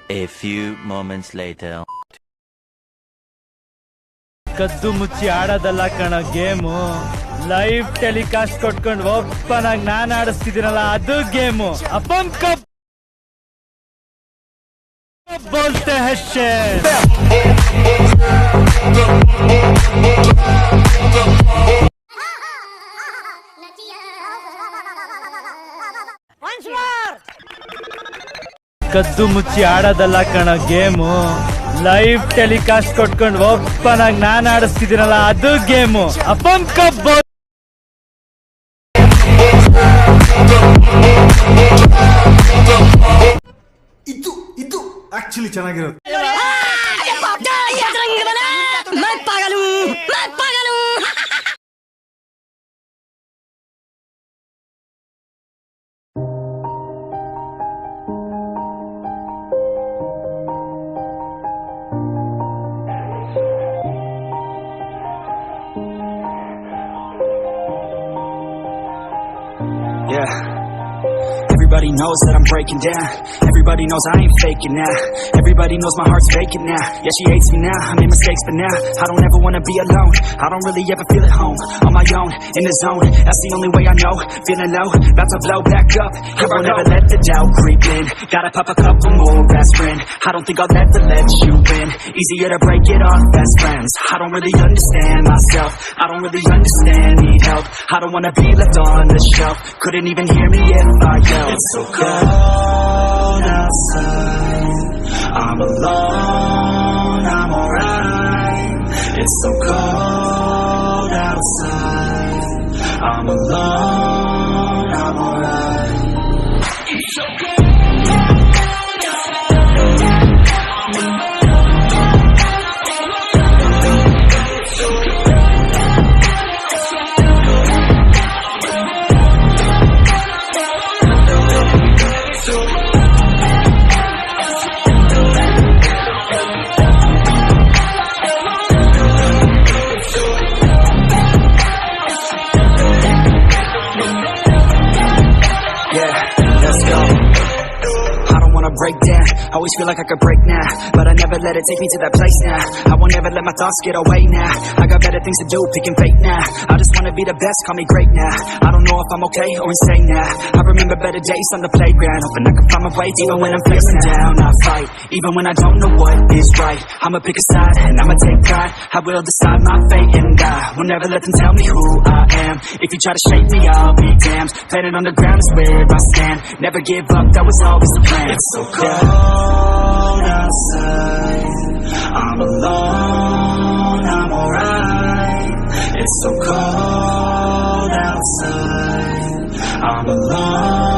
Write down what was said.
A few moments later. ಕದ್ದು ಮುಚ್ಚಿ ಆಡೋದಲ್ಲ ಕಣ ಗೇಮು, ಲೈವ್ ಟೆಲಿಕಾಸ್ಟ್ ಕೊಟ್ಕೊಂಡು ಓಪನ್ ಆಗಿ ನಾನು ಆಡಿಸ್ತಿದ್ದೀನಲ್ಲ ಅದು ಗೇಮು. अपन कब बोलते हैं शेर. ಕದ್ದು ಮುಚ್ಚಿ ಆಡೋದಲ್ಲ ಕಣ ಗೇಮು, ಲೈವ್ ಟೆಲಿಕಾಸ್ಟ್ ಕೊಟ್ಕೊಂಡು ಓಪನ್ ಆಗಿ ನಾನು ಆಡಿಸ್ತಿದ್ದೀನಲ್ಲ ಅದು ಗೇಮು. अपन कब ಇದು ಆಕ್ಚುಲಿ ಚೆನ್ನಾಗಿರೋದು. Yeah. Everybody knows that I'm breaking down. Everybody knows I ain't faking now. Everybody knows my heart's faking now. Yeah, she hates me now. I made mistakes, but now I don't ever wanna be alone. I don't really ever feel at home. On my own, in the zone. That's the only way I know. Feeling low, about to blow back up. Here I never let the doubt creep in. Gotta pop a couple more aspirin. I don't think I'll ever let you in. Easier to break it off best friends. I don't really understand myself. I don't really understand, need help. I don't wanna be left on the shelf. Couldn't even hear me if I yelled. It's so cold outside, I'm alone, I'm alright. It's so cold outside, I'm alone, I'm alright. It's so cold. Break down, always feel like I could break now, but I never let it take me to that place now. I won't ever let my thoughts get away now. I got better things to do, picking fate now. I just wanna be the best, call me great now. I don't know if I'm okay or insane now. I remember better days on the playground, hoping I can find my way even when I'm feeling down. I fight, even when I don't know what is right. I'ma pick a side and I'ma take pride. I will decide my fate and I will never let them tell me who I am. If you try to shake me, I'll be damned. Planet on the ground is where I stand. Never give up, that was always the plan. It's so cold outside, I'm alone, I'm alright. It's so cold outside, I'm alone.